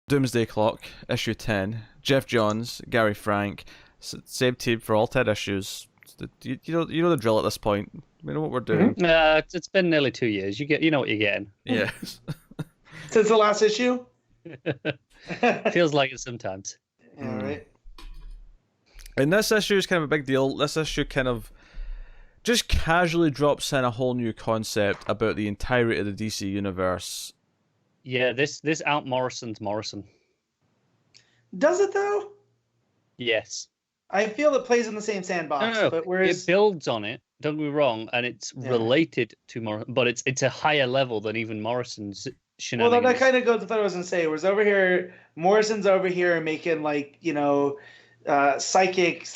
Doomsday Clock, issue 10. Geoff Johns, Gary Frank, same team for all 10 issues. You know the drill at this point. We know what we're doing. It's been nearly 2 years. You know what you're getting. Yes. Since the last issue? Feels like it sometimes. Yeah, right. And this issue is kind of a big deal. This issue kind of just casually drops in a whole new concept about the entirety of the DC universe. Yeah, this out Morrison's Morrison. Does it though? Yes. I feel it plays in the same sandbox, No, but whereas it builds on it. Don't get me wrong, and it's related to Morrison, but it's a higher level than even Morrison's shenanigans. Well, that kind of goes with what I was gonna say. Whereas over here, Morrison's over here making psychic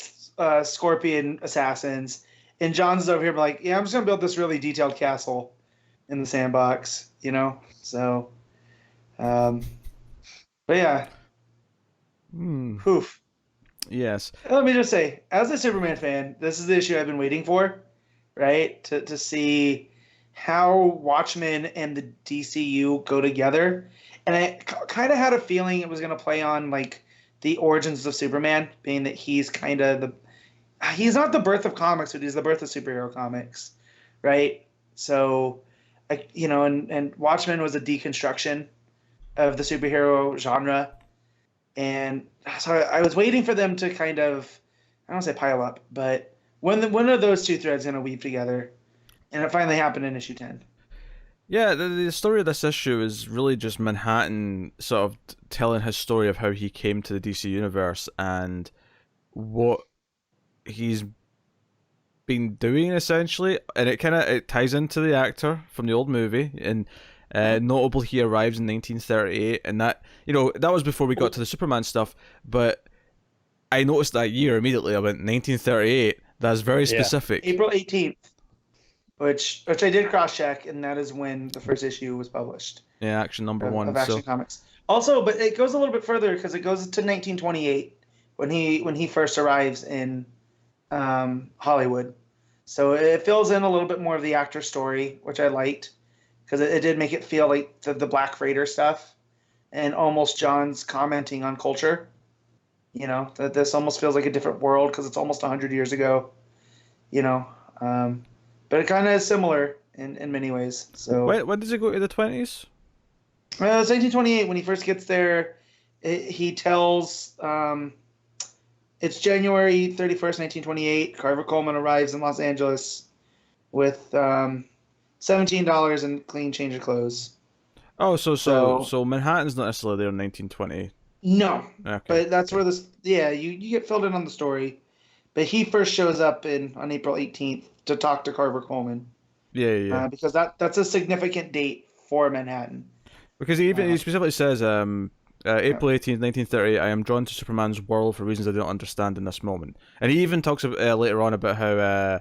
scorpion assassins, and John's over here like, yeah, I'm just gonna build this really detailed castle in the sandbox, So, but yeah. Poof. Yes. Let me just say, as a Superman fan, this is the issue I've been waiting for, right? To see how Watchmen and the DCU go together. And I kind of had a feeling it was going to play on like the origins of Superman, being that he's kind of he's not the birth of comics, but he's the birth of superhero comics, right? So, and Watchmen was a deconstruction of the superhero genre. And so I was waiting for them to kind of, I don't say pile up, but when are those two threads going to weave together? And it finally happened in issue 10. Yeah, the story of this issue is really just Manhattan sort of telling his story of how he came to the DC universe and what he's been doing essentially, and it ties into the actor from the old movie, and notably he arrives in 1938, and that was before we got to the Superman stuff, but I noticed that year immediately. I went 1938. That's very specific. April 18th, which I did cross check, and that is when the first issue was published. Yeah, Action number one of Action Comics. Also, but it goes a little bit further because it goes to 1928 when he first arrives in Hollywood. So it fills in a little bit more of the actor's story, which I liked, because it did make it feel like the Black Freighter stuff, and almost John's commenting on culture. That this almost feels like a different world because it's almost 100 years ago. But it kind of is similar in many ways. So when does it go to the 20s? It's 1928 when he first gets there. He tells it's January 31st, 1928. Carver Coleman arrives in Los Angeles with $17 and clean change of clothes. Oh, so Manhattan's not necessarily there in 1920. No, okay. But that's where you get filled in on the story. But he first shows up on April 18th to talk to Carver Coleman. Yeah. Because that's a significant date for Manhattan. Because he specifically says, April 18th, 1930, I am drawn to Superman's world for reasons I don't understand in this moment. And he even talks later on about how,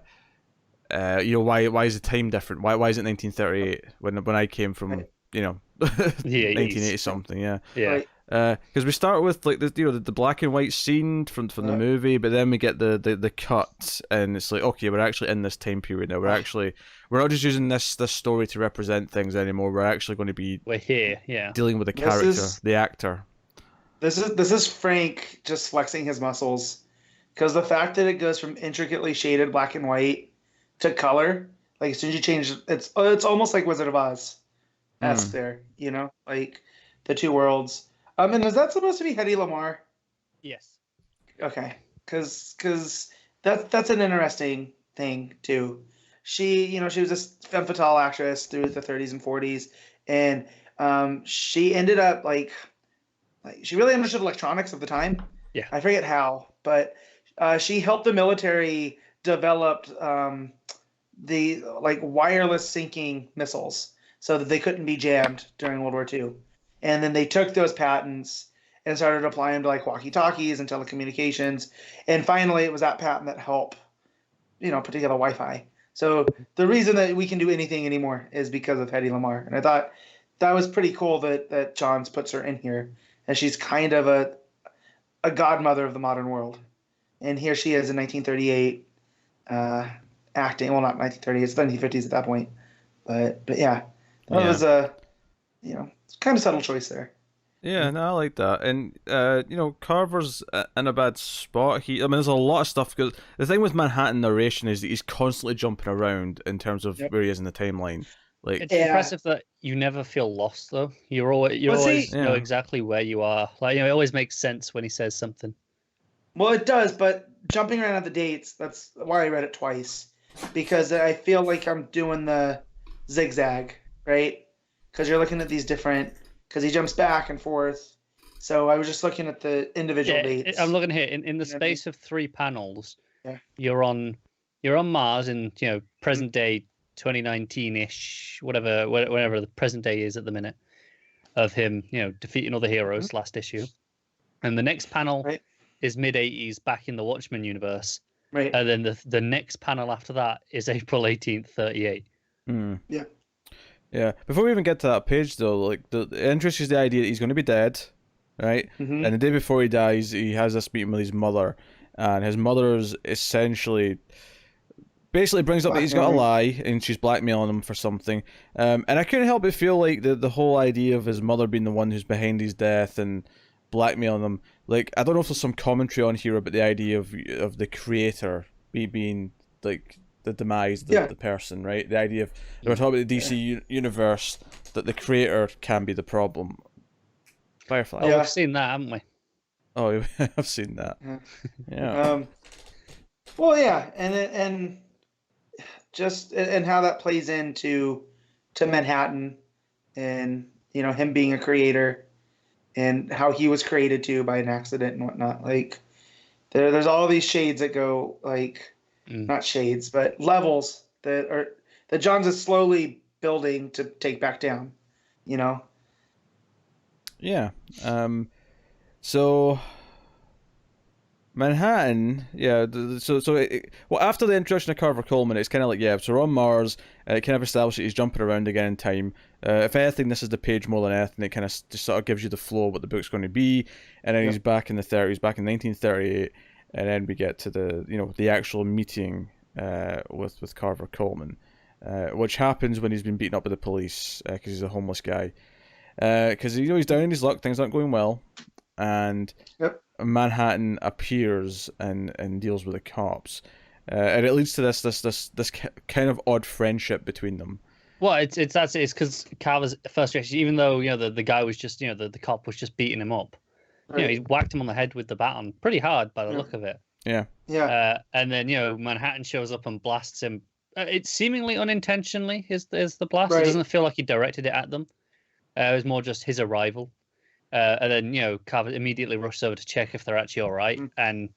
why is the time different? Why is it 1938 when I came from, 1980 something? Yeah. Yeah. Because we start with like the black and white scene from the movie, but then we get the cut, and it's like, okay, we're actually in this time period now. We're not just using this story to represent things anymore. We're actually going to be here, dealing with the character, the actor. This is Frank just flexing his muscles, because the fact that it goes from intricately shaded black and white to color, like as soon as you change, it's almost like Wizard of Oz. That's there, like the two worlds. And is that supposed to be Hedy Lamarr? Yes. Okay, because that's an interesting thing too. She she was a femme fatale actress through the 30s and 40s, and she ended up like she really understood electronics of the time. Yeah. I forget how, but she helped the military develop the wireless sinking missiles so that they couldn't be jammed during World War II. And then they took those patents and started applying them to walkie-talkies and telecommunications. And finally, it was that patent that helped, put together Wi-Fi. So the reason that we can do anything anymore is because of Hedy Lamarr. And I thought that was pretty cool that Johns puts her in here. And she's kind of a godmother of the modern world. And here she is in 1938 acting. Well, not 1930. It's 1950s at that point. But yeah, that was a kind of subtle choice there. Yeah, no, I like that, and Carver's in a bad spot. There's a lot of stuff because the thing with Manhattan narration is that he's constantly jumping around in terms of Yep. where he is in the timeline. Like, It's impressive that you never feel lost, though. You always know Yeah. exactly where you are. Like, it always makes sense when he says something. Well, it does, but jumping around at the dates, that's why I read it twice. Because I feel like I'm doing the zigzag, right? Because you're looking at these different, because he jumps back and forth. So I was just looking at the individual dates. I'm looking here in the You know what I space of 3 panels. Yeah. You're on Mars in present day 2019-ish, whatever the present day is at the minute of him, defeating all the heroes last issue. And the next panel Right. is mid-80s back in the Watchmen universe. Right. And then the next panel after that is April 18th, 38. Yeah. Yeah. Before we even get to that page, though, like the interest is the idea that he's going to be dead, right? Mhm. And the day before he dies, he has this meeting with his mother, and his mother's essentially basically brings up that he's got a lie, and she's blackmailing him for something. And I couldn't help but feel like the whole idea of his mother being the one who's behind his death and blackmailing him. Like, I don't know if there's some commentary on here about the idea of the creator being like the demise, the person, right? The idea of we're talking about the DC universe, that the creator can be the problem. Firefly. Oh, we've seen that, haven't we? Oh, I've seen that. Yeah. Well, yeah, and just and how that plays into Manhattan, and him being a creator, and how he was created too by an accident and whatnot. Like there's all these shades that go like not shades, but levels that Johns is slowly building to take back down. Yeah. So Manhattan, yeah. Well, after the introduction of Carver Coleman, it's kind of like, so we're on Mars. It kind of establishes that he's jumping around again in time. If anything, this is the page more than anything. It kind of just sort of gives you the flow of what the book's going to be, and then he's back in the 30s, back in 1938, and then we get to the actual meeting with Carver Coleman, which happens when he's been beaten up by the police because he's a homeless guy. Because he's down in his luck, things aren't going well, and Manhattan appears and deals with the cops, and it leads to this kind of odd friendship between them. Well, it's because Carver's first reaction, even though the guy was just the cop was just beating him up, he whacked him on the head with the baton pretty hard by the look of it. Yeah. And then Manhattan shows up and blasts him. It's seemingly unintentionally is the blast. It doesn't feel like he directed it at them. It was more just his arrival. And then, Carver immediately rushes over to check if they're actually all right. And,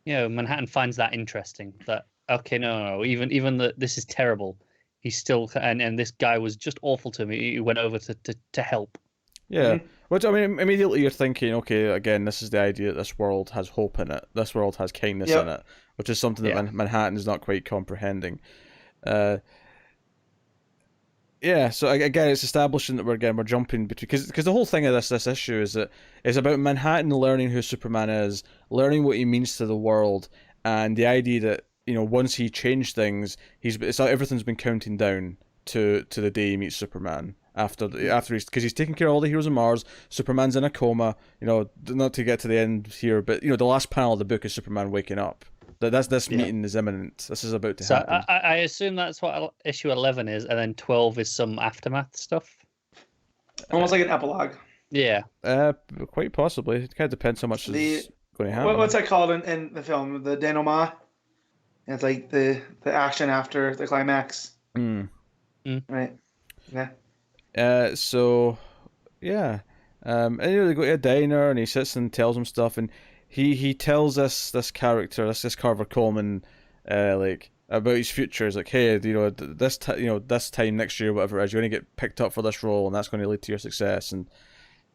Manhattan finds that interesting. That, okay, no, even that this is terrible. He's still, and this guy was just awful to me. He went over to help. Yeah. Which, I mean, immediately you're thinking, okay, again, this is the idea that this world has hope in it. This world has kindness in it, which is something that Manhattan is not quite comprehending. So again, it's establishing that we're jumping between, because the whole thing of this issue is that it's about Manhattan learning who Superman is, learning what he means to the world, and the idea that once he changed things, everything's been counting down to the day he meets Superman. After because he's taking care of all the heroes on Mars. Superman's in a coma. Not to get to the end here, but the last panel of the book is Superman waking up. This meeting is imminent. This is about to happen. So I assume that's what issue 11 is, and then 12 is some aftermath stuff. Almost like an epilogue. Yeah. Quite possibly. It kind of depends how much is going to happen. What's that called in the film? The denouement. It's like the action after the climax. Right. Yeah. And they go to a diner and he sits and tells him stuff, and he tells this character, this Carver Coleman, like about his future. He's like, hey, this time next year, whatever it is, you're going to get picked up for this role, and that's going to lead to your success and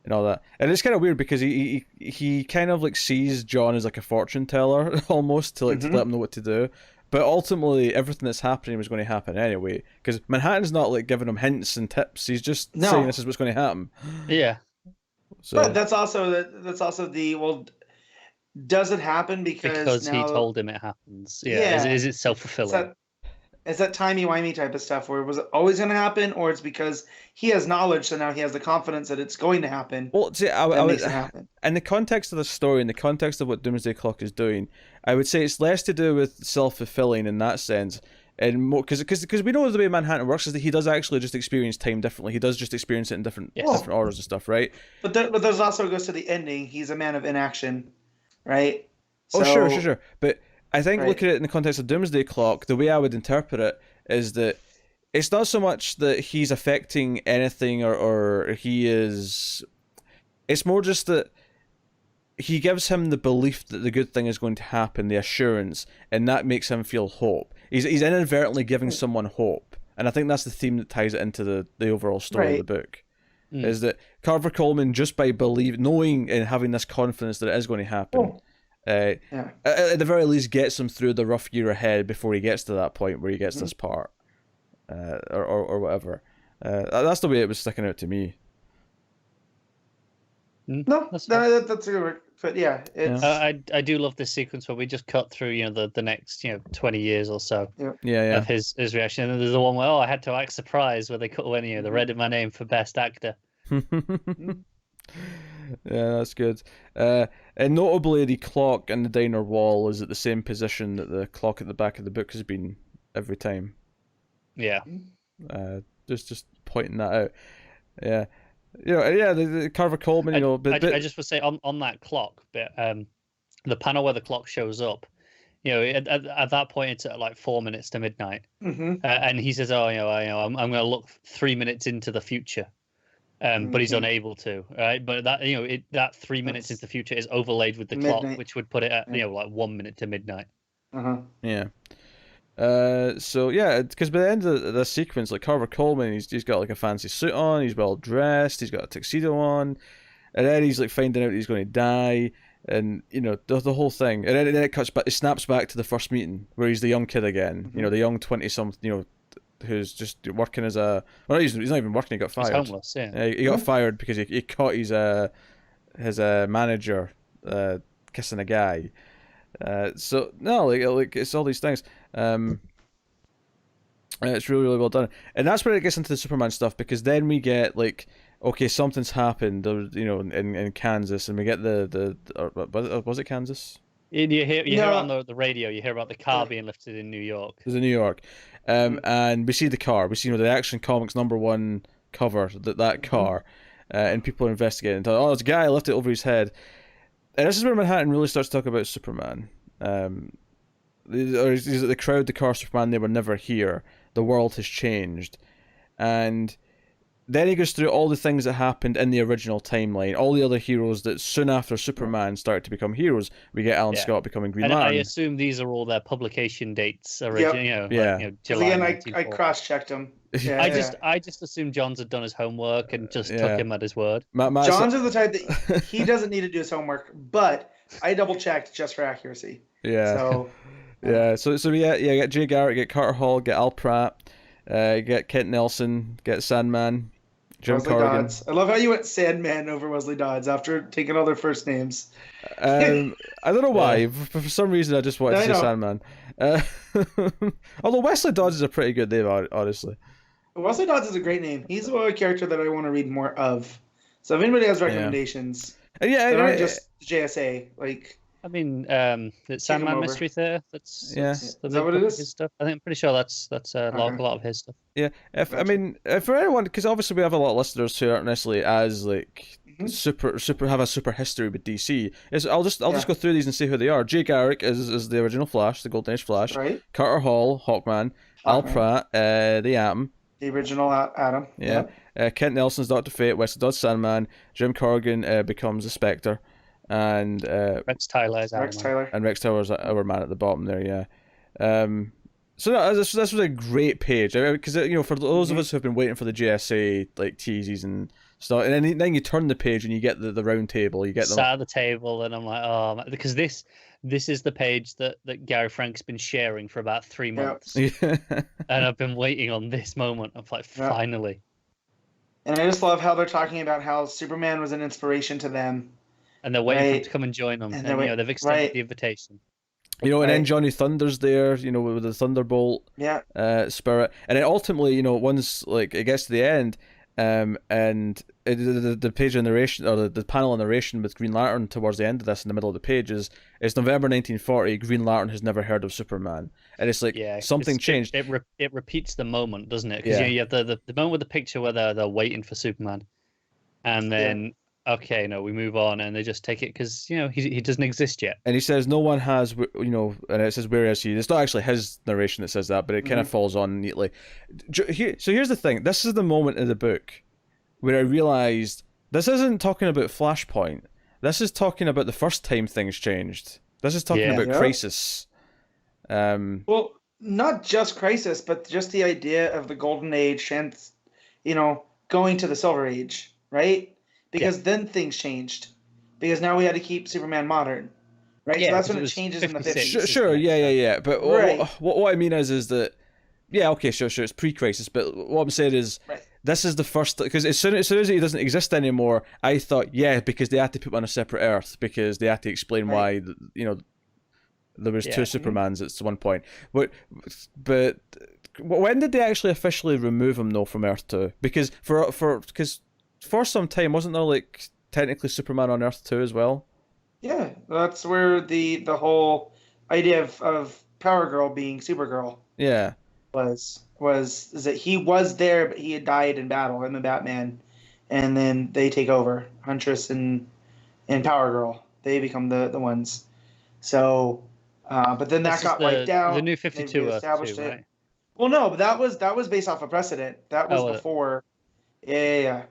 all that. And it's kind of weird because he kind of like sees John as like a fortune teller almost to let him know what to do. But ultimately, everything that's happening was going to happen anyway, because Manhattan's not like giving him hints and tips. He's just saying this is what's going to happen. Yeah. So, but that's also the does it happen because he told him it happens? Yeah. Is it self-fulfilling? It's that timey-wimey type of stuff where was it always going to happen, or it's because he has knowledge, so now he has the confidence that it's going to happen. Well, see, That makes it happen. in the context of the story, in the context of what Doomsday Clock is doing, I would say it's less to do with self-fulfilling in that sense, and more because we know the way Manhattan works is that he does actually just experience time differently. He does just experience it in different orders and stuff, right? But there's also goes to the ending. He's a man of inaction, right? Oh, sure. But I think looking at it in the context of Doomsday Clock, the way I would interpret it is that it's not so much that he's affecting anything or he is... It's more just that he gives him the belief that the good thing is going to happen, the assurance, and that makes him feel hope. He's inadvertently giving someone hope. And I think that's the theme that ties it into the overall story of the book. Is that Carver Coleman, just by knowing and having this confidence that it is going to happen... at the very least gets him through the rough year ahead before he gets to that point where he gets this part or whatever. That's the way it was sticking out to me. No, that's a good. But yeah, it's... I do love this sequence where we just cut through the next 20 years or so of his reaction, and then there's the one where I had to act surprised where they cut away they read my name for best actor. Yeah, that's good. And notably, the clock in the diner wall is at the same position that the clock at the back of the book has been every time. Yeah. Just pointing that out. Yeah. The Carver Coleman, I just would say on that clock, but the panel where the clock shows up, at that point it's at like 4 minutes to midnight, and he says, I'm going to look 3 minutes into the future. But he's unable to, right? But that that 3 minutes into the future is overlaid with the clock, which would put it at like 1 minute to midnight. Yeah. So yeah, because by the end of the sequence, like Carver Coleman, he's got like a fancy suit on, he's well dressed, he's got a tuxedo on, and then he's like finding out he's going to die, and the whole thing, and then it cuts back, it snaps back to the first meeting where he's the young kid again, the young 20-something, who's just working as he's not even working, he got fired. He's homeless, yeah. He got fired because he caught his manager kissing a guy. So no, like it's all these things. It's really, really well done, and that's where it gets into the Superman stuff, because then we get like, okay, something's happened, in Kansas, and we get was it Kansas? You hear on the radio, you hear about the car being lifted in New York. It was in New York. And we see the car. We see the Action Comics #1 cover, that car, and people are investigating. There's a guy lifted over his head. And this is where Manhattan really starts to talk about Superman. The crowd, the car, Superman, they were never here. The world has changed. And then he goes through all the things that happened in the original timeline, all the other heroes that soon after Superman started to become heroes. We get Alan Scott becoming Green Lantern. I assume these are all their publication dates originally. July. Again, I cross-checked them. I just assumed Johns had done his homework and just took him at his word. Johns is the type that he doesn't need to do his homework, but I double-checked just for accuracy. Yeah. So we get Jay Garrick, get Carter Hall, get Al Pratt, get Kent Nelson, get Sandman, Jim Wesley Corrigan. Dodds. I love how you went Sandman over Wesley Dodds after taking all their first names. I don't know why. For some reason, I just wanted to say Sandman. Although Wesley Dodds is a pretty good name, honestly. Wesley Dodds is a great name. He's a character that I want to read more of. So if anybody has recommendations, that aren't just JSA, like... I mean, it's Sandman Mystery Theater. That's is that what it is? His stuff. I'm pretty sure that's a lot of his stuff. Yeah, for anyone, because obviously we have a lot of listeners who aren't necessarily as like super have a super history with DC. I'll just go through these and see who they are. Jay Garrick is the original Flash, the Golden Age Flash. Right. Carter Hall, Hawkman. Al Pratt, the Atom. The original Atom. Yeah. Kent Nelson's Dr. Fate. Wesley Dodds Sandman. Jim Corrigan becomes the Spectre. And Rex Tyler and Rex Tyler's our man at the bottom there, So no, this was a great page, because for those of us who have been waiting for the JSA like teases and stuff, and then you turn the page and you get the round table, you get sat at the table, and I'm like, oh, because this is the page that Gary Frank's been sharing for about 3 months, and I've been waiting on this moment. I'm like, finally. And I just love how they're talking about how Superman was an inspiration to them. And they're waiting for him to come and join them. And they've extended the invitation. You know, and then Right. Johnny Thunder's there, you know, with the Thunderbolt Yeah. spirit. And then ultimately, you know, once like it gets to the end, and the page of narration, or the panel of narration with Green Lantern towards the end of this, in the middle of the page, is it's November 1940. Green Lantern has never heard of Superman, and it's like Yeah, something changed. It repeats the moment, doesn't it? Because Yeah. you have the moment with the picture where they're waiting for Superman, and then okay, no, we move on, and they just take it because he doesn't exist yet. And he says no one has, you know, and it says where is he? It's not actually his narration that says that, but it kind of falls on neatly. So here's the thing. This is the moment in the book where I realized this isn't talking about Flashpoint. This is talking about the first time things changed. This is talking about Crisis. Well, not just Crisis, but just the idea of the Golden Age and, going to the Silver Age, right? Because then things changed. Because now we had to keep Superman modern, right? Yeah, so that's when it it was changes in the 56. 50s. Sure, yeah. But Right. what I mean is that, yeah, okay, sure, it's pre-Crisis. But what I'm saying is, this is the first, because as soon as he doesn't exist anymore, I thought, yeah, because they had to put him on a separate Earth, because they had to explain why, there was two Supermans at one point. But when did they actually officially remove him though from Earth 2? Because for some time wasn't there like technically Superman on Earth 2 as well? Yeah, that's where the whole idea of Power Girl being Supergirl was that he was there, but he had died in battle, him and Batman, and then they take over. Huntress and Power Girl, they become the ones. So, but then that got wiped out. The New 52 Earth too, right? Well, no, but that was based off a precedent. That was before. Yeah.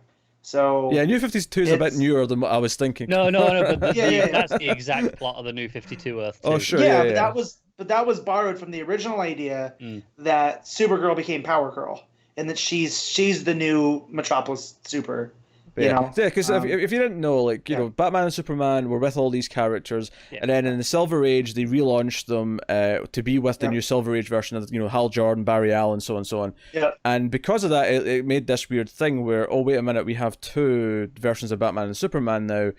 So yeah, New 52 is a bit newer than what I was thinking. No, but that's the exact plot of the New 52 Earth too. Oh, sure. Yeah, but that was borrowed from the original idea that Supergirl became Power Girl, and that she's the new Metropolis Super. Because if you didn't know, like, Batman and Superman were with all these characters, and then in the Silver Age, they relaunched them to be with the new Silver Age version of, Hal Jordan, Barry Allen, so on and so on. Yeah. And because of that, it made this weird thing where, oh, wait a minute, we have two versions of Batman and Superman now.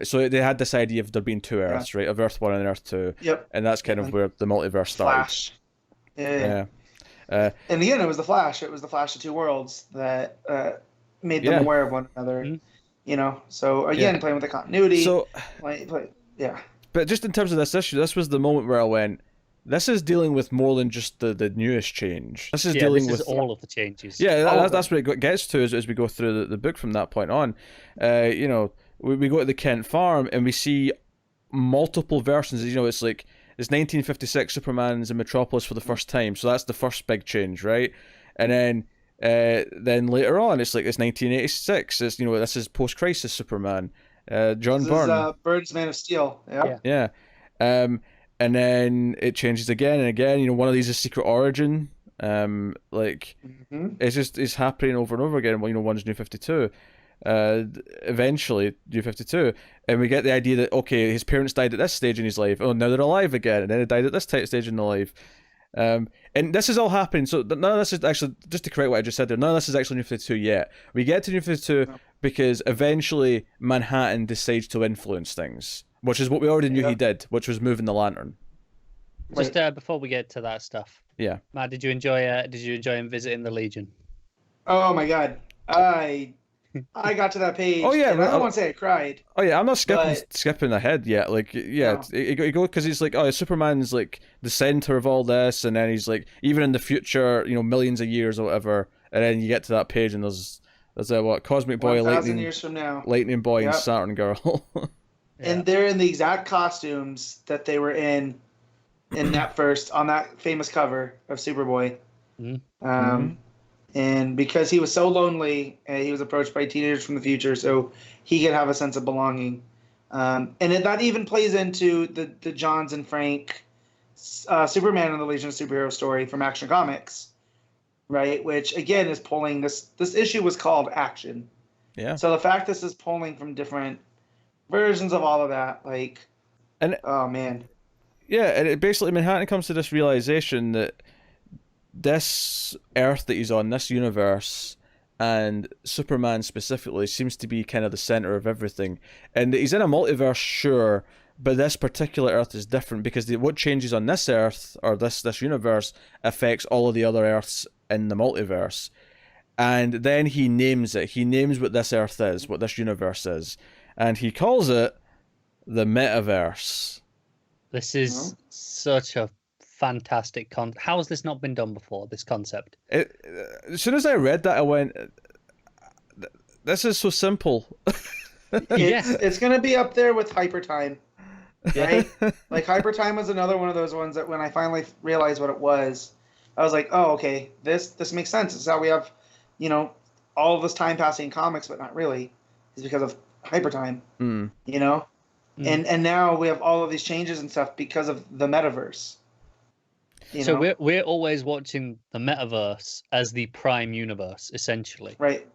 So they had this idea of there being two Earths, right? Of Earth 1 and Earth 2. Yep. And that's kind of where the multiverse started. Flash. Yeah. And again, it was the Flash. It was the Flash of two worlds that made them aware of one another. So again, playing with the continuity. So, yeah. But just in terms of this issue, this was the moment where I went, this is dealing with more than just the newest change. This is dealing with all of the changes. Yeah, that's what it gets to as we go through the book from that point on. We go to the Kent farm and we see multiple versions. It's like it's 1956. Superman's in Metropolis for the first time, so that's the first big change, right? And then later on, it's like it's 1986. It's this is post-crisis Superman. John Byrne. This is Byrne's Man of Steel. Yeah. And then it changes again and again. One of these is Secret Origin. It's happening over and over again. One's New 52. Eventually New 52, and we get the idea that his parents died at this stage in his life. Oh, now they're alive again, and then they died at this stage in their life. And this is all happening. So none of this is actually, just to correct what I just said there, none of this is actually New 52 yet. We get to New 52 because eventually Manhattan decides to influence things, which is what we already knew he did, which was moving the lantern. Just before we get to that stuff, Matt, did you enjoy him visiting the Legion? Oh my God, I got to that page. Oh yeah, and I don't want to say I cried. Oh yeah, I'm not skipping ahead yet. Like it go because he's like, Superman's like the center of all this, and then he's like, even in the future, millions of years or whatever, and then you get to that page and there's Cosmic Boy, 1,000 years from now, Lightning Boy, and Saturn Girl. And they're in the exact costumes that they were in that first on that famous cover of Superboy. And because he was so lonely, he was approached by teenagers from the future, so he could have a sense of belonging. And that even plays into the Johns and Frank Superman and the Legion of Superheroes story from Action Comics, right? Which again is pulling this issue was called Action. Yeah. So the fact this is pulling from different versions of all of that, oh man. Yeah, and it basically Manhattan comes to this realization that this Earth that he's on, this universe, and Superman specifically, seems to be kind of the center of everything. And he's in a multiverse, sure, but this particular Earth is different because what changes on this Earth or this universe affects all of the other Earths in the multiverse. And then he names it. He names what this Earth is, what this universe is, and he calls it the metaverse. This is such a fantastic How has this not been done before, this concept? As soon as I read that, I went, this is so simple. It's going to be up there with Hypertime, right? Like, Hypertime was another one of those ones that when I finally realized what it was, I was like, oh, okay, this makes sense. It's how we have, you know, all of this time passing in comics, but not really. It's because of Hypertime, you know? And now we have all of these changes and stuff because of the metaverse. So we're always watching the metaverse as the prime universe, essentially. Right.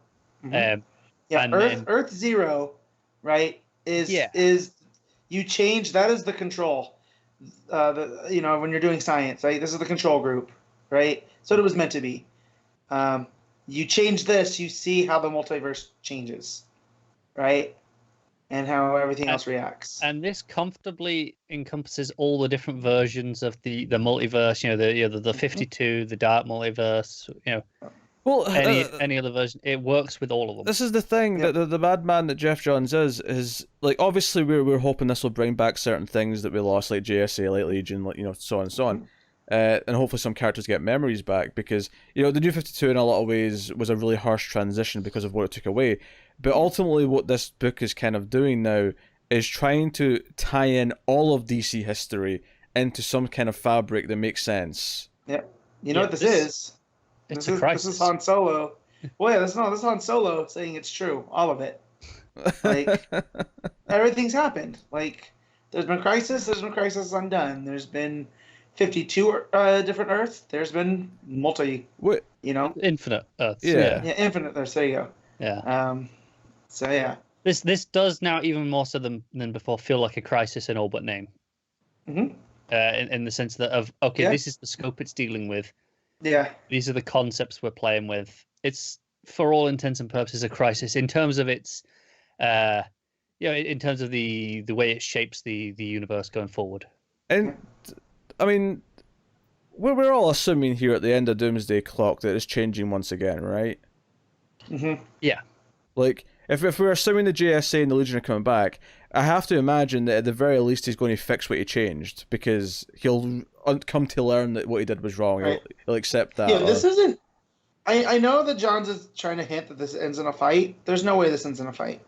Mm-hmm. Earth Zero, right, is you change, that is the control. You know, when you're doing science, right? This is the control group, right? So it was meant to be. You change this, you see how the multiverse changes, right? And how everything else reacts. And this comfortably encompasses all the different versions of the multiverse. You know, the 52, the dark multiverse. You know, well, any other version, it works with all of them. This is the thing that the madman that Geoff Johns is like. Obviously, we're hoping this will bring back certain things that we lost, like JSA, like Legion, like, you know, so on and so on. And hopefully some characters get memories back, because, you know, the New 52 in a lot of ways was a really harsh transition because of what it took away. But ultimately what this book is kind of doing now is trying to tie in all of DC history into some kind of fabric that makes sense. Yeah. You know what this is? It's a crisis. This is Han Solo. Well, yeah, this is Han Solo saying it's true. All of it. Like, everything's happened. Like, there's been Crisis Undone. There's been 52 different Earths. There's been you know, infinite Earths. Yeah, infinite Earths. There you go. Yeah. So yeah, this does now, even more so than before, feel like a crisis in all but name. In the sense that this is the scope it's dealing with. Yeah. These are the concepts we're playing with. It's, for all intents and purposes, a crisis in terms of its, in terms of the way it shapes the universe going forward. And I mean, we're all assuming here at the end of Doomsday Clock that it's changing once again, right? Yeah. Like, if we're assuming the JSA and the Legion are coming back, I have to imagine that at the very least he's going to fix what he changed, because he'll come to learn that what he did was wrong. Right. He'll accept that. Yeah, this isn't... I know that Johns is trying to hint that this ends in a fight. There's no way this ends in a fight.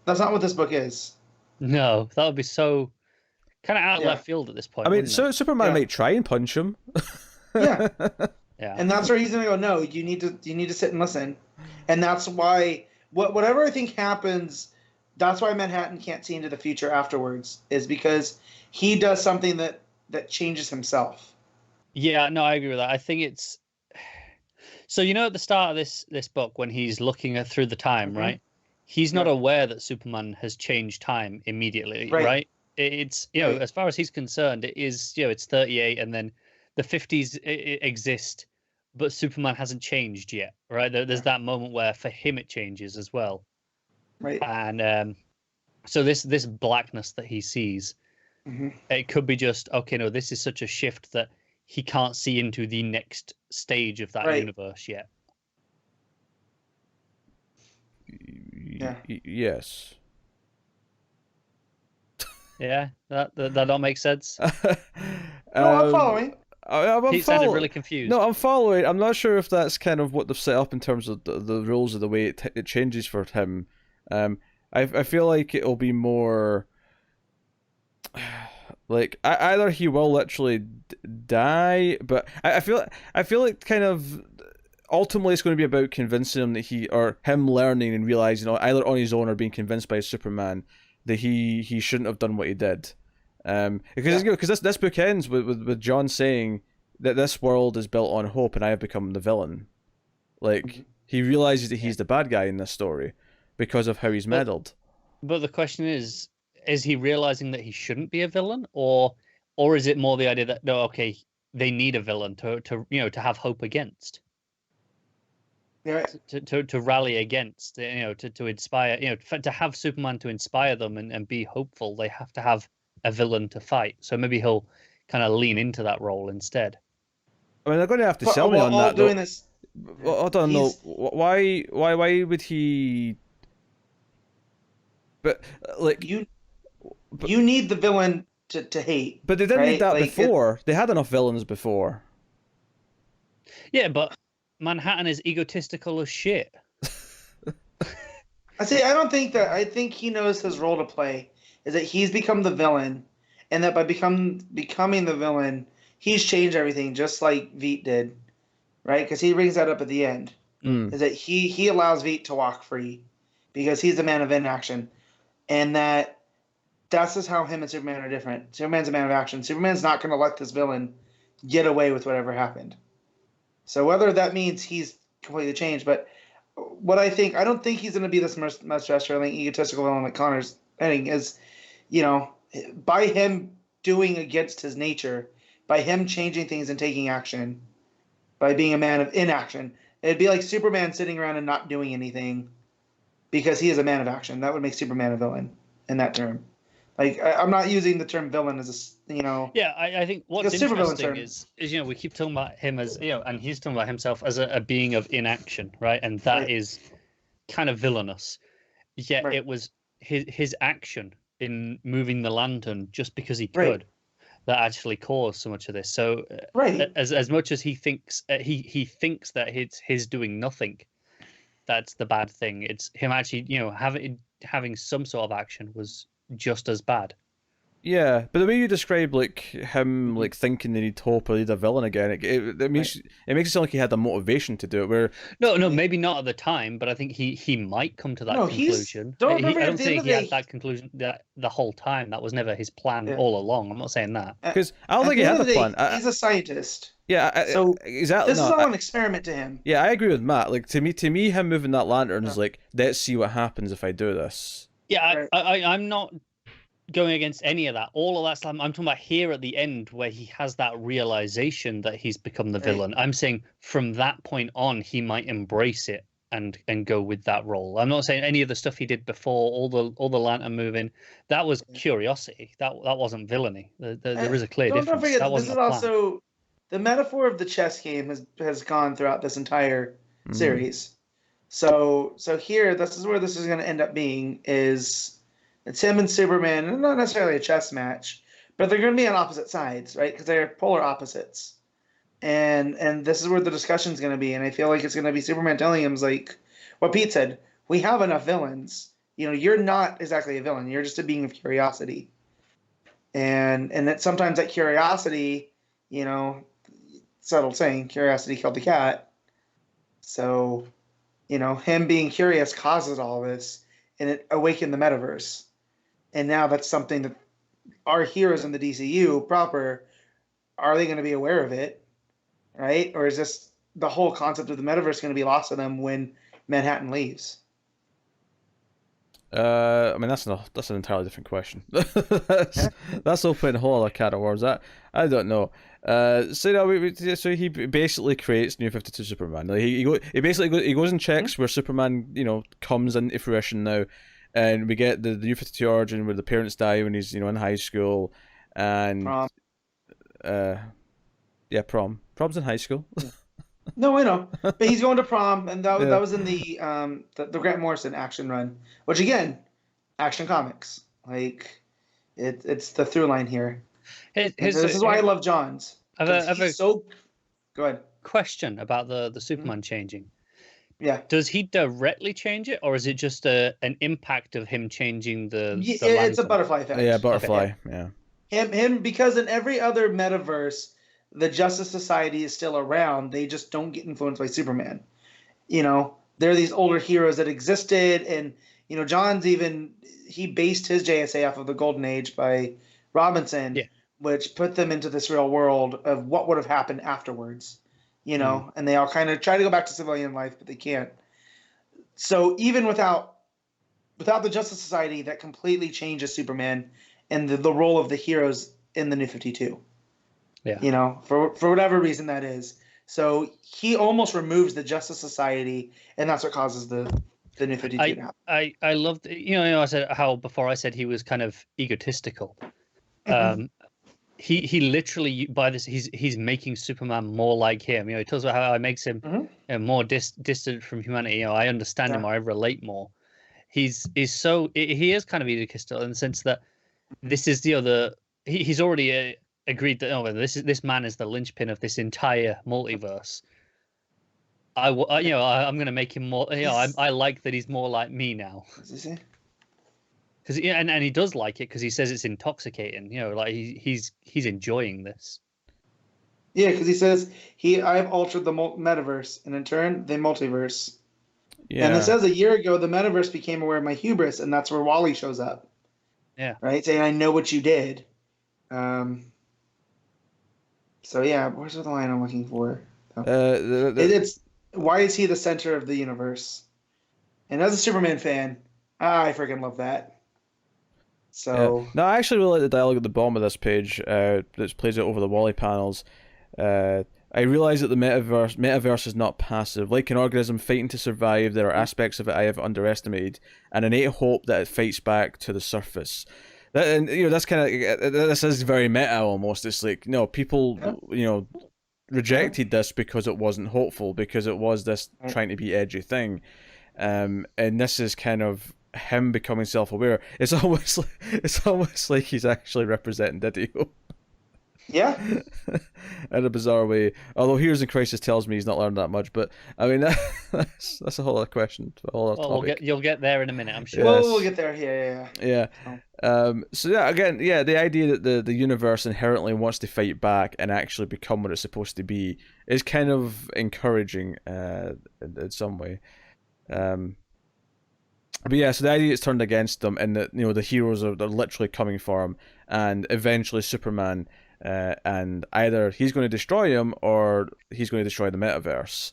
That's not what this book is. No, that would be so... kind of out of left field at this point. I mean, Superman might try and punch him. Yeah. And that's where he's going to go, no, you need to sit and listen. And that's why... Whatever I think happens, that's why Manhattan can't see into the future afterwards, is because he does something that changes himself. Yeah, no, I agree with that. I think it's... So, you know, at the start of this book, when he's looking through the time, right? He's not aware that Superman has changed time immediately, right? It's, you know, as far as he's concerned, it is, you know, it's 38, and then the 50s exist, but Superman hasn't changed yet, right? There's that moment where for him it changes as well. Right. And so this blackness that he sees, it could be just, okay, no, this is such a shift that he can't see into the next stage of that universe yet. Yes. Yeah, that all makes sense. I'm following. He sounded really confused. No, I'm following. I'm not sure if that's kind of what they've set up in terms of the rules of the way it changes for him. I feel like it'll be more like either he will literally die, but I feel like kind of ultimately it's going to be about convincing him that him learning and realizing, either on his own or being convinced by Superman that he shouldn't have done what he did. Because this book ends with John saying that this world is built on hope and I have become the villain. Like, he realizes that he's the bad guy in this story because of how he's meddled. But the question is he realizing that he shouldn't be a villain, or is it more the idea that, no, okay, they need a villain to have hope against? Yeah. To rally against, to inspire, to have Superman to inspire them and be hopeful, they have to have a villain to fight. So maybe he'll kind of lean into that role instead. I mean, they're going to have to But sell me on while that, doing though. this, Well, I don't know. he's Why would he? But like, you but, you need the villain to hate. but they didn't need right? that Like, before. They had enough villains before. Yeah, but Manhattan is egotistical as shit. I say I don't think that. I think he knows his role to play is that he's become the villain, and that by becoming the villain, he's changed everything, just like Veet did, right? Because he brings that up at the end. Mm. Is that he allows Veet to walk free because he's a man of inaction, and that's just how him and Superman are different. Superman's a man of action. Superman's not going to let this villain get away with whatever happened. So whether that means he's completely changed, but what I don't think he's going to be this much frustrating, egotistical villain like Connor's ending is, by him doing against his nature, by him changing things and taking action, by being a man of inaction. It'd be like Superman sitting around and not doing anything because he is a man of action. That would make Superman a villain in that term. Like, I'm not using the term villain as a, Yeah, I think what's Like a supervillain interesting term. is we keep talking about him as and he's talking about himself as a being of inaction, right? And that Right. is kind of villainous. Yet Right. it was his action in moving the lantern just because he Right. could that actually caused so much of this. So Right. as much as he thinks he thinks that it's his doing nothing, that's the bad thing. It's him actually having some sort of action was just as bad. Yeah, but the way you describe like him like thinking they need hope or need a villain again, it makes it sound like he had a motivation to do it. Where No, maybe not at the time, but I think he might come to that conclusion. don't I remember at don't the end think of he the had day- that conclusion that the whole time. That was never his plan Yeah. all along. I'm not saying that. because I don't At think he the had end a of the day, plan. he's a scientist. So exactly. This is all an experiment to him. Yeah, I agree with Matt. Like to me, him moving that lantern is like, let's see what happens if I do this. Yeah, Right. I'm not going against any of that. All of that stuff. I'm talking about here at the end where he has that realization that he's become the Right. villain. I'm saying from that point on, he might embrace it and go with that role. I'm not saying any of the stuff he did before, all the lantern moving, that was curiosity. That wasn't villainy. There is a clear Don't difference. forget That that this wasn't is a plan. also the metaphor of the chess game has gone throughout this entire series. So here, this is where this is going to end up being is it's him and Superman, and not necessarily a chess match, but they're going to be on opposite sides, right? Because they're polar opposites. And this is where the discussion's going to be, and I feel like it's going to be Superman telling him like what Pete said: we have enough villains. You're not exactly a villain. You're just a being of curiosity. And that sometimes that curiosity, subtle saying, curiosity killed the cat. So, him being curious causes all this, and it awakened the metaverse. And now that's something that our heroes in the DCU proper, are they going to be aware of it, right? Or is this the whole concept of the metaverse going to be lost to them when Manhattan leaves? I mean that's an entirely different question. that's opening a whole other can of worms. I don't know. So he basically creates New 52 Superman. Like he goes and checks where Superman comes into fruition now, and we get the New 52 origin where the parents die when he's in high school, and Prom. Prom's in high school. No, I know, but he's going to prom, and that was in the Grant Morrison action run, which again, Action Comics, like it's the through line here. This is why I love Johns. Go ahead. Question about the Superman changing. Yeah. Does he directly change it, or is it just an impact of him changing the it's a lantern? butterfly effect. Yeah, butterfly. Okay. Yeah. Him because in every other metaverse, the Justice Society is still around. They just don't get influenced by Superman. There are these older heroes that existed, and Johns he based his JSA off of the Golden Age by Robinson, which put them into this real world of what would have happened afterwards. And they all kind of try to go back to civilian life, but they can't. So even without the Justice Society, that completely changes Superman and the role of the heroes in the New 52. Yeah. For whatever reason that is. So he almost removes the Justice Society, and that's what causes the New 52 to happen. I loved, I said how before I said he was kind of egotistical. He literally by this he's making Superman more like him. He talks about how it makes him more distant from humanity. I understand him, or I relate more. He is kind of egotistical in the sense that this is the other. He's already agreed that this man is the linchpin of this entire multiverse. I'm going to make him more. I like that he's more like me now. What's he say? Because and he does like it because he says it's intoxicating. Like he's enjoying this. Yeah, because he says I've altered the metaverse, and in turn the multiverse. Yeah. And it says a year ago the metaverse became aware of my hubris, and that's where Wally shows up. Yeah. Right, saying I know what you did. So yeah, where's the line I'm looking for? It's why is he the center of the universe? And as a Superman fan, I freaking love that. So no, I actually really like the dialogue at the bottom of this page that plays out over the Wally panels. I realize that the metaverse is not passive. Like an organism fighting to survive, there are aspects of it I have underestimated, and innate hope that it fights back to the surface. That's kind of this is very meta almost. It's like people rejected this because it wasn't hopeful, because it was this trying to be edgy thing, and this is kind of him becoming self-aware. It's almost like he's actually representing Didio. Yeah. In a bizarre way. Although Heroes in Crisis tells me he's not learned that much, but I mean that's a whole other question. A whole other topic. You'll get there in a minute, I'm sure. Yes. We'll get there. Yeah. So again, the idea that the universe inherently wants to fight back and actually become what it's supposed to be is kind of encouraging in some way. But yeah, so the idea is turned against them, and that the heroes are literally coming for him, and eventually Superman, and either he's going to destroy him or he's going to destroy the metaverse.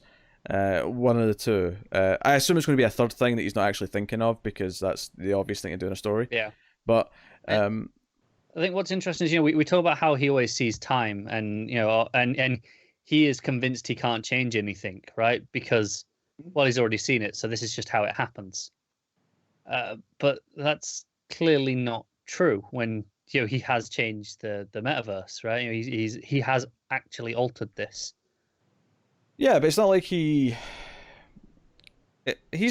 One of the two. I assume it's going to be a third thing that he's not actually thinking of, because that's the obvious thing to do in a story. Yeah. But I think what's interesting is we talk about how he always sees time, and and he is convinced he can't change anything, right? Because he's already seen it, so this is just how it happens. But that's clearly not true when he has changed the metaverse, right? He has actually altered this. Yeah, but it's not like he's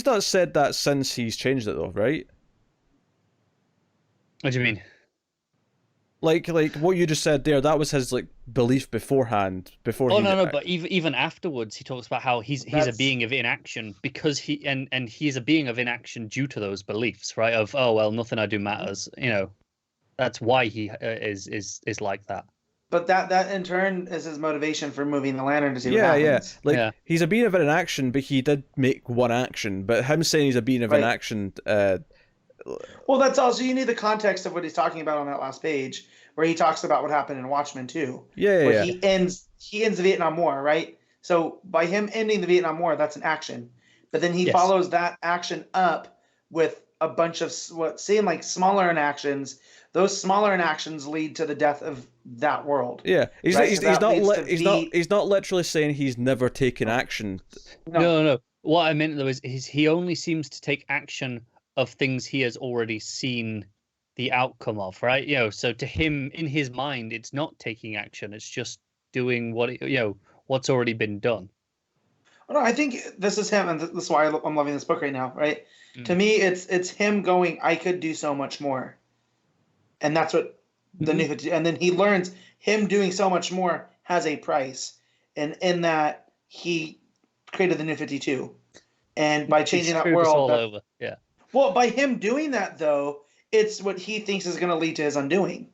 not said that since he's changed it though, right? What do you mean? Like what you just said there, that was his belief beforehand. No, but even afterwards, he talks about how he's a being of inaction because he's a being of inaction due to those beliefs, right? Of nothing I do matters. That's why he is like that. But that in turn is his motivation for moving the lantern to see what happens. He's a being of inaction, but he did make one action. But him saying he's a being of inaction. Well, that's also, you need the context of what he's talking about on that last page, where he talks about what happened in Watchmen too. Yeah. He ends the Vietnam War, right? So by him ending the Vietnam War, that's an action. But then he follows that action up with a bunch of what seem like smaller inactions. Those smaller inactions lead to the death of that world. Yeah, he's not literally saying he's never taken action. No. What I meant though is he only seems to take action of things he has already seen the outcome of, right? So to him, in his mind, it's not taking action; it's just doing what's already been done. No, I think this is him, and this is why I'm loving this book right now, right? To me, it's him going, I could do so much more. And that's what the new, and then he learns him doing so much more has a price. And in that, he created the New 52. And by changing that world. All over. Yeah. Well, by him doing that, though, it's what he thinks is going to lead to his undoing.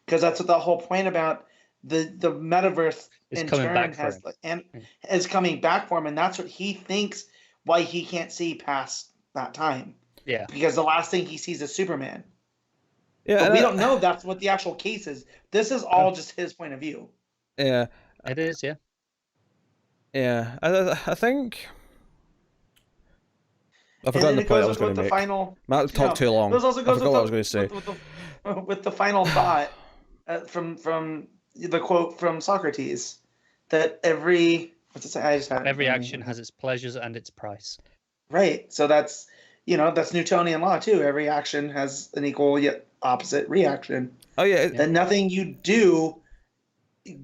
Because that's what the whole point about the metaverse in turn has, and is coming back for him. And that's what he thinks why he can't see past that time. Yeah. Because the last thing he sees is Superman. Yeah, but we don't know that's what the actual case is. This is all just his point of view. Yeah. It is, yeah. Yeah. I think I've forgotten the point I was going to make. Matt talked too long. This also goes I forgot what I was going to say. With the final thought from the quote from Socrates, that every action has its pleasures and its price. Right. So that's Newtonian law too. Every action has an equal yet opposite reaction. Oh yeah, That nothing you do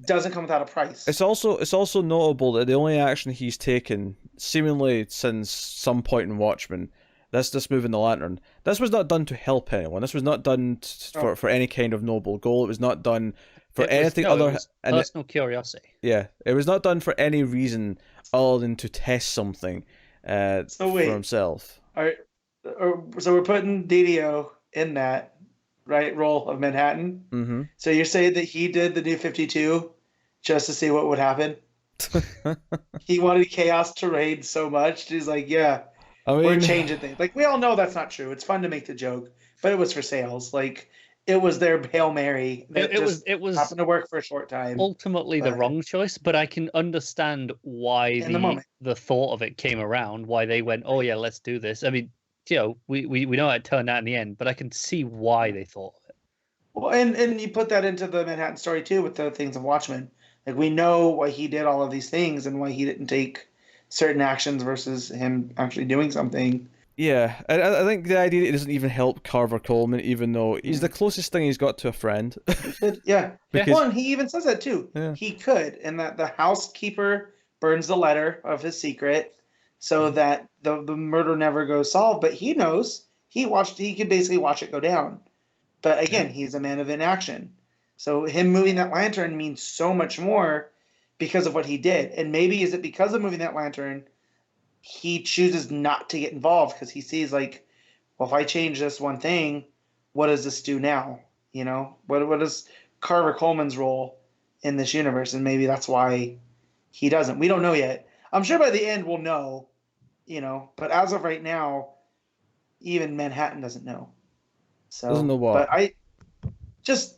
doesn't come without a price. it's also notable that the only action he's taken, seemingly since some point in Watchmen, this moving the lantern, this was not done to help anyone. This was not done for any kind of noble goal. It was not done for anything other. It was personal curiosity. Yeah, it was not done for any reason other than to test something for himself. All right, so we're putting DiDio in that role of Manhattan. Mm-hmm. So you're saying that he did the New 52 just to see what would happen? He wanted chaos to reign so much. He's like, yeah, we're changing things. Like, we all know that's not true. It's fun to make the joke, but it was for sales. Like, it was their Hail Mary. It was happened to work for a short time. Ultimately, the wrong choice, but I can understand why the thought of it came around. Why they went, oh yeah, let's do this. I mean, we know how it turned out in the end, but I can see why they thought of it. Well, and you put that into the Manhattan story too with the things of Watchmen. Like, we know why he did all of these things and why he didn't take certain actions versus him actually doing something. Yeah, I think the idea that it doesn't even help Carver Coleman, even though he's the closest thing he's got to a friend. Yeah. Well, and he even says that too. Yeah. He could, and that the housekeeper burns the letter of his secret so that the murder never goes solved. But he knows. He could basically watch it go down. But again, he's a man of inaction. So him moving that lantern means so much more because of what he did. And maybe is it because of moving that lantern, he chooses not to get involved because he sees, like, well, if I change this one thing, what does this do now? You know, what is Carver Coleman's role in this universe? And maybe that's why he doesn't. We don't know yet. I'm sure by the end we'll know, but as of right now, even Manhattan doesn't know. So, doesn't know what. But just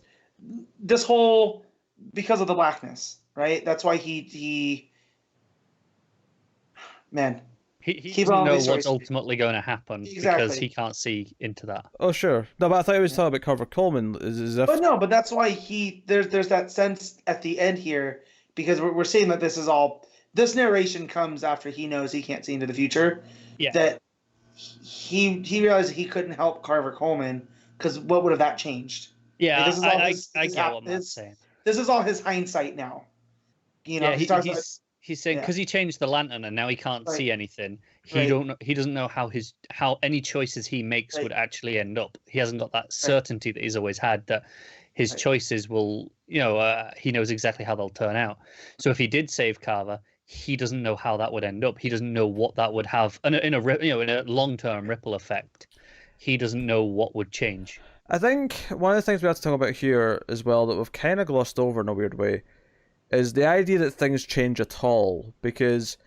this whole, because of the blackness, right? That's why he doesn't know what's ultimately going to happen because he can't see into that. Oh, sure. No, but I thought he was talking about Carver Coleman. But that's why there's that sense at the end here, because we're seeing that this narration comes after he knows he can't see into the future. Yeah. That he realized he couldn't help Carver Coleman because what would have that changed? Yeah, I get what Matt's saying. This is all his hindsight now. He's saying because he changed the lantern and now he can't see anything. He doesn't know how any choices he makes would actually end up. He hasn't got that certainty that he's always had that his choices will, he knows exactly how they'll turn out. So if he did save Carver, he doesn't know how that would end up. He doesn't know what that would have in a long-term ripple effect. He doesn't know what would change. I think one of the things we have to talk about here as well that we've kind of glossed over in a weird way is the idea that things change at all, because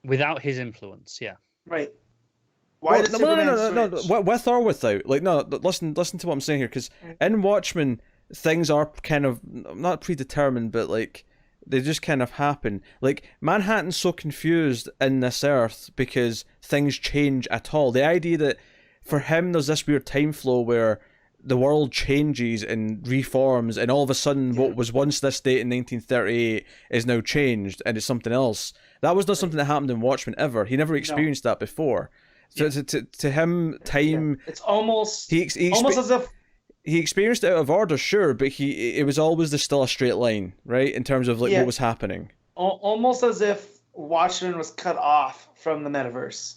without his influence, yeah. Right. Why no, with or without. Like, no, listen to what I'm saying here, because in Watchmen, things are kind of, not predetermined, but, like, they just kind of happen. Like, Manhattan's so confused in this Earth because things change at all. The idea that for him there's this weird time flow where the world changes and reforms, and all of a sudden what was once this date in 1938 is now changed and it's something else. That was not something that happened in Watchmen ever. He never experienced that before. So to him, time... It's almost... He almost as if... He experienced it out of order, sure, but it was always still a straight line, right? In terms of, like, what was happening. Almost as if Watchmen was cut off from the metaverse.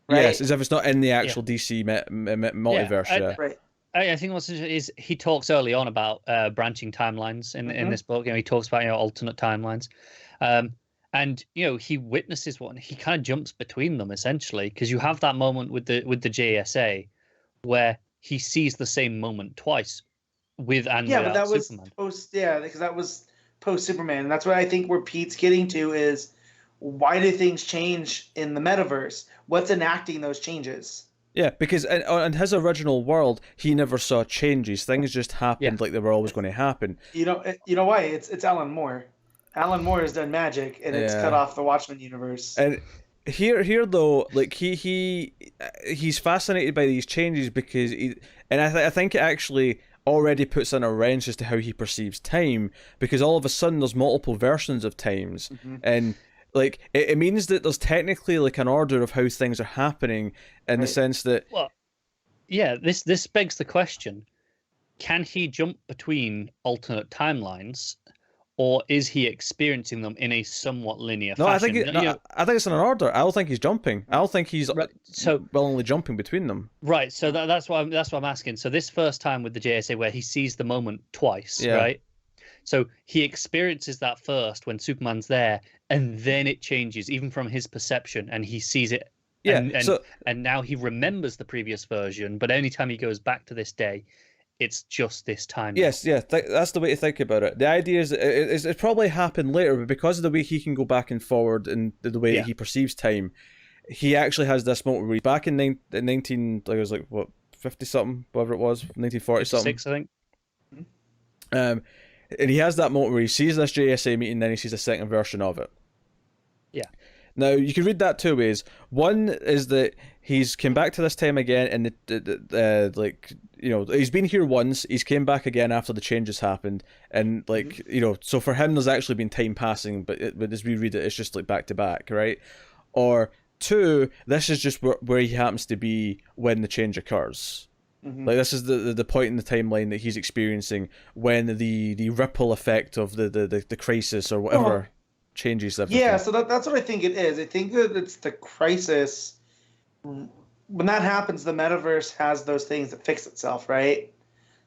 Right? Yes, as if it's not in the actual DC multiverse. Right. I think what's interesting is he talks early on about branching timelines in this book. He talks about alternate timelines, and he witnesses one. He kind of jumps between them essentially, because you have that moment with the JSA where he sees the same moment twice with and without but that was Superman. Because that was post Superman, and that's what I think where Pete's getting to is, why do things change in the metaverse? What's enacting those changes? Yeah, because in his original world, he never saw changes. Things just happened like they were always going to happen. You know why? It's Alan Moore. Alan Moore has done magic, and it's cut off the Watchmen universe. And here though, like he's fascinated by these changes because I think it actually already puts in a wrench as to how he perceives time, because all of a sudden there's multiple versions of times, and like it means that there's technically like an order of how things are happening in the sense that yeah, this begs the question: can he jump between alternate timelines, or is he experiencing them in a somewhat linear No, I think fashion? You know, I think it's in an order. I don't think he's jumping. I don't think he's right, so willingly jumping between them. right, so that's what I'm asking. So this first time with the JSA, where he sees the moment twice, Yeah. right? So he experiences that first when Superman's there, and then it changes, even from his perception, and he sees it. Yeah. And So and now he remembers the previous version, but anytime he goes back to this day, it's just this time. yes, yeah, that's the way to think about it. The idea is it probably happened later, but because of the way he can go back and forward and the way Yeah. that he perceives time, he actually has this moment where he's back in 19, like it was like what 50 something, whatever it was, 1940 something. 6, I think. And he has that moment where he sees this JSA meeting, then he sees a second version of it. Yeah. Now you can read that two ways. One is that he's came back to this time again, and like you know he's been here once. He's came back again after the changes happened, and like you know, so for him there's actually been time passing, but as we read it, it's just like back to back, right? Or two, this is just where he happens to be when the change occurs. Like this is the point in the timeline that he's experiencing when the ripple effect of the crisis or whatever changes everything. Yeah, so that's what I think it is. I think that it's the crisis. When that happens, the metaverse has those things that fix itself, right?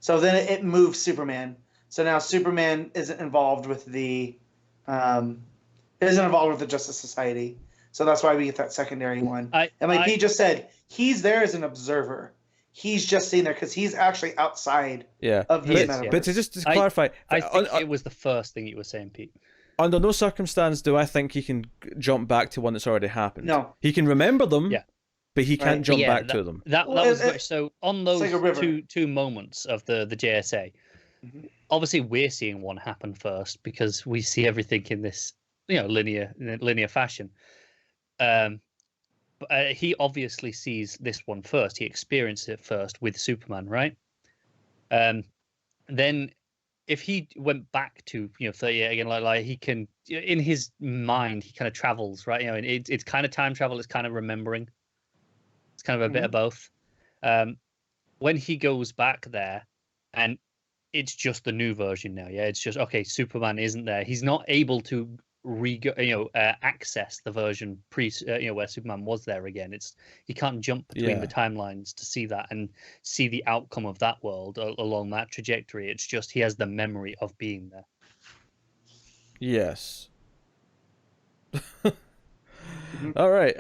So then it moves Superman. So now Superman isn't involved with the Justice Society. So that's why we get that secondary one. And like Pete just said, he's there as an observer. He's just sitting there because he's actually outside of this metaverse. But to clarify, I think it was the first thing you were saying, Pete. Under no circumstance do I think he can jump back to one that's already happened. No. He can remember them, but he can't jump back to them. That was so on those like two moments of the JSA. Obviously, we're seeing one happen first because we see everything in this linear fashion. But he obviously sees this one first. He experiences it first with Superman, right? Then, if he went back to 38 again, like he can in his mind, he kind of travels, right? And it's kind of time travel. It's kind of remembering. It's kind of a bit of both. When he goes back there, and it's just the new version now. Yeah, it's just okay. Superman isn't there. He's not able to access the version where Superman was there again. He can't jump between the timelines to see that and see the outcome of that world along that trajectory. It's just he has the memory of being there. Yes. All right.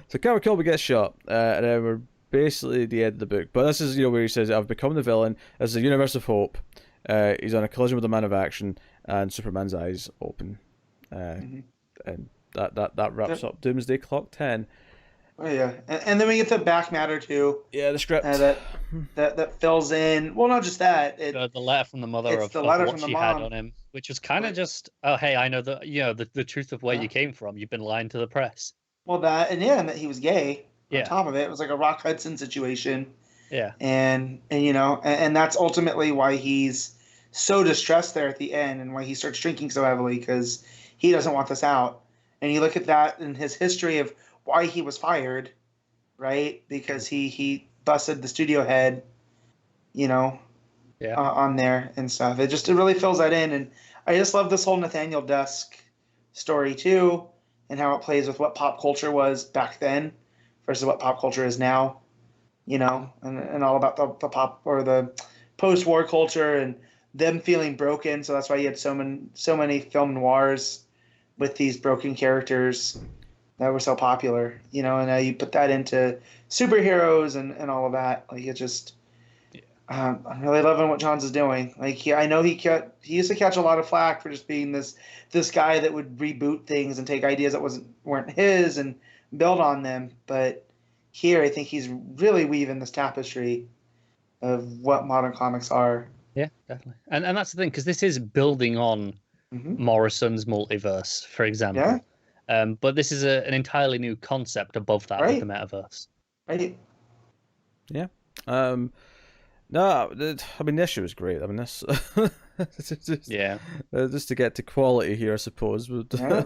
So Carol Kilby gets shot, and then we're basically at the end of the book. But this is where he says, "I've become the villain. This is a universe of hope." He's on a collision with the Man of Action, and Superman's eyes open. And that wraps up Doomsday Clock 10. Oh yeah, and then we get the back matter too. Yeah, the script that fills in. Well, not just that. The letter from the mother of what she had on him, which was kind of just, oh hey, I know the truth of where you came from. You've been lying to the press. Well, and that he was gay. On top of it, it was like a Rock Hudson situation. Yeah, and that's ultimately why he's so distressed there at the end, and why he starts drinking so heavily, because he doesn't want this out. And you look at that in his history of why he was fired, right? Because he busted the studio head, on there and stuff. It really fills that in, and I just love this whole Nathaniel Dusk story too, and how it plays with what pop culture was back then versus what pop culture is now, and all about the pop or the post-war culture and them feeling broken. So that's why you had so many film noirs with these broken characters that were so popular, and now you put that into superheroes and all of that. Like it just, I'm really loving what Johns is doing. Like I know he used to catch a lot of flack for just being this guy that would reboot things and take ideas that weren't his and build on them. But here, I think he's really weaving this tapestry of what modern comics are. Yeah, definitely. And that's the thing, because this is building on Morrison's multiverse, for example. Yeah. But this is an entirely new concept above that with the metaverse. Right. Yeah. No, I mean, the issue was great. I mean, this Yeah. Just to get to quality here, I suppose. But, Yeah.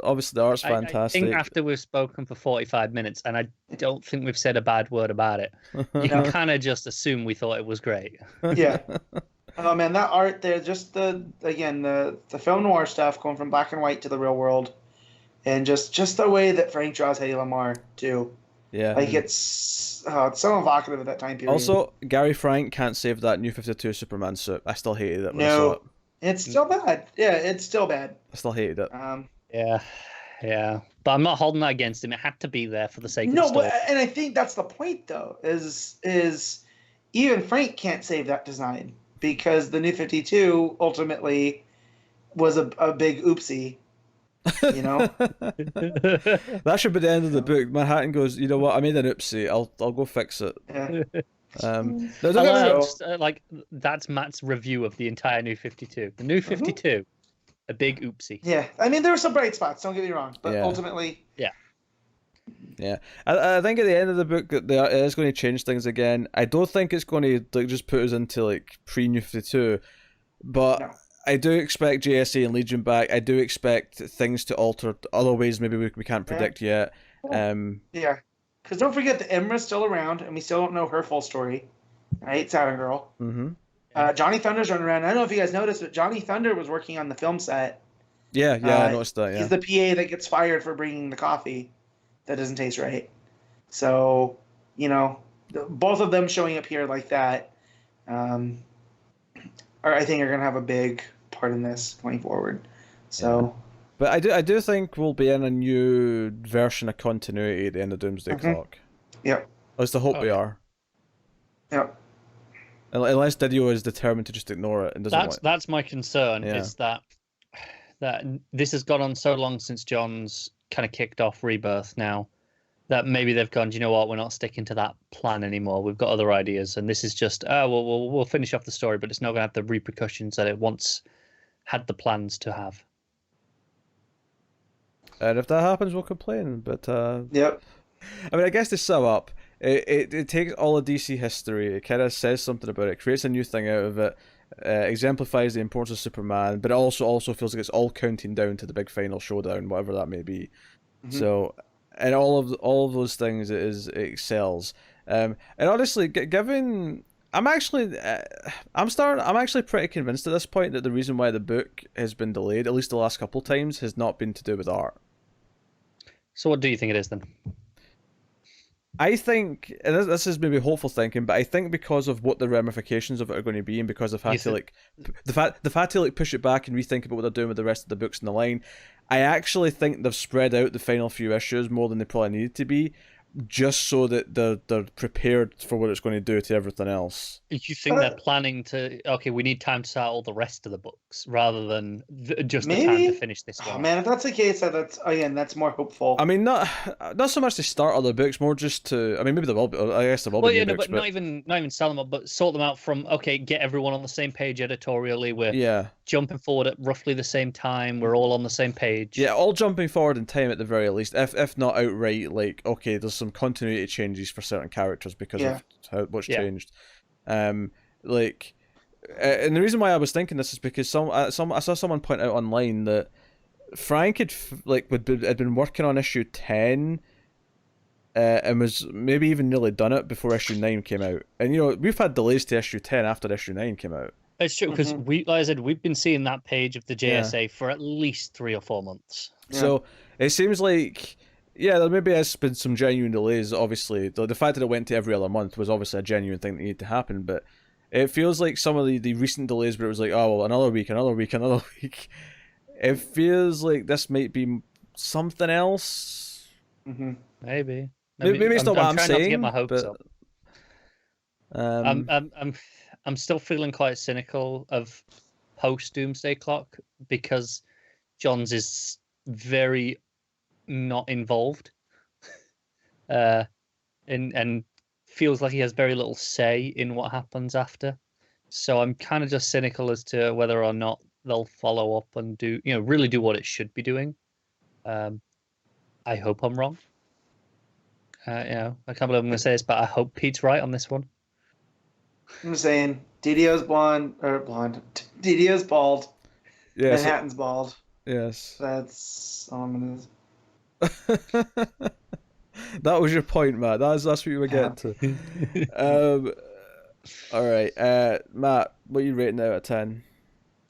obviously, the art's I think fantastic. after we've spoken for 45 minutes, and I don't think we've said a bad word about it, you No. can kind of just assume we thought it was great. Yeah. Oh man, that art there, just the film noir stuff going from black and white to the real world, and just the way that Frank draws Hedy Lamarr too. Yeah. Like it's so evocative of that time period. Also, Gary Frank can't save that New 52 Superman suit. I still hated it when I saw it. It's still bad. Yeah, it's still bad. I still hated it. Yeah. But I'm not holding that against him. It had to be there for the sake of the No, story. and I think that's the point though, is even Frank can't save that design because the New 52 ultimately was a big oopsie. You know? That should be the end of the book. Manhattan goes, you know what? I made an oopsie. I'll go fix it. Yeah. Like that's Matt's review of the entire New 52. The New 52, a big oopsie. Yeah, I mean there were some bright spots. Don't get me wrong, but ultimately, yeah. I think at the end of the book, it is going to change things again. I don't think it's going to like just put us into like pre-New 52, but. No. I do expect JSA and Legion back. I do expect things to alter other ways maybe we can't predict yet. Yeah, because don't forget that Emra's still around, and we still don't know her full story. Right, Saturn Girl. Mm-hmm. Johnny Thunder's running around. I don't know if you guys noticed, but Johnny Thunder was working on the film set. Yeah, I noticed that. Yeah, he's the PA that gets fired for bringing the coffee that doesn't taste right. So, both of them showing up here like that, I think are going to have a big part in this going forward. So, but I do think we'll be in a new version of continuity at the end of Doomsday Clock. Yep. At least I hope we are. Yep. Unless Didio is determined to just ignore it and doesn't. That's my concern. Is that this has gone on so long since John's kind of kicked off Rebirth now. That maybe they've gone, you know what, we're not sticking to that plan anymore. We've got other ideas, and this is just, we'll finish off the story, but it's not going to have the repercussions that it once had the plans to have. And if that happens, we'll complain. But yep. I mean, I guess to sum up, it takes all of DC history, it kind of says something about it, creates a new thing out of it, exemplifies the importance of Superman, but it also feels like it's all counting down to the big final showdown, whatever that may be. So. And all of those things, it excels. And honestly, given I'm actually pretty convinced at this point that the reason why the book has been delayed, at least the last couple times, has not been to do with art. So what do you think it is then? I think, and this is maybe hopeful thinking, but I think because of what the ramifications of it are going to be, and because they've had to push it back and rethink about what they're doing with the rest of the books in the line, I actually think they've spread out the final few issues more than they probably needed to be, just so that they're prepared for what it's going to do to everything else. You think they're planning to? Okay, we need time to start all the rest of the books rather than just the time to finish this one. Oh man, if that's the case, that's more hopeful. I mean, not so much to start other books, more just to. I mean, maybe there will be. I guess there will be. Well, but not even sell them up, but sort them out from. Okay, get everyone on the same page editorially. We're jumping forward at roughly the same time. We're all on the same page. Yeah, all jumping forward in time at the very least. If not outright, like okay, there's some continuity changes for certain characters because of what's changed. And the reason why I was thinking this is because I saw someone point out online that Frank had been working on issue 10 and was maybe even nearly done it before issue 9 came out. And we've had delays to issue 10 after issue 9 came out. It's true because like I said, we've been seeing that page of the JSA for at least 3 or 4 months. Yeah. So it seems like there maybe has been some genuine delays. Obviously, the fact that it went to every other month was obviously a genuine thing that needed to happen. But it feels like some of the recent delays where it was like, oh well, another week. It feels like this might be something else. Maybe it's not what I'm saying. Not to get my hopes up. I'm still feeling quite cynical of post Doomsday Clock because John's is very not involved, and feels like he has very little say in what happens after. So I'm kind of just cynical as to whether or not they'll follow up and really do what it should be doing. I hope I'm wrong. I can't believe I'm going to say this, but I hope Pete's right on this one. I'm saying DDO's blonde. DDO's bald. Yes. Manhattan's bald. Yes. That's all I'm gonna. That was your point, Matt. That's what you were getting to. All right, Matt, what are you rating out of 10?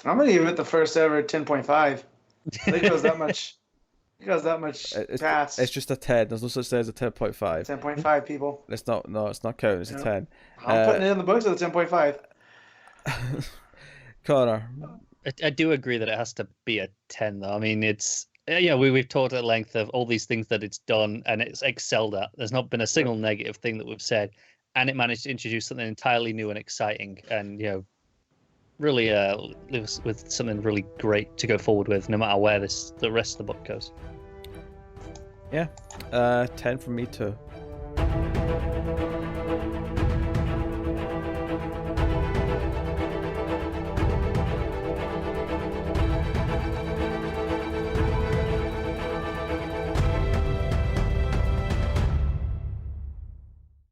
I'm gonna give it the first ever 10.5. I think it goes that much. It goes that much past. It's just a 10. There's no such thing as a 10.5. 10.5 people. It's not. No, it's not counting. It's a 10. I'm putting it in the books with a 10.5. Connor. I do agree that it has to be a 10, though. I mean, it's we've talked at length of all these things that it's done and it's excelled at. There's not been a single negative thing that we've said, and it managed to introduce something entirely new and exciting, and really lives with something really great to go forward with, no matter where the rest of the book goes. Yeah, 10 from me too.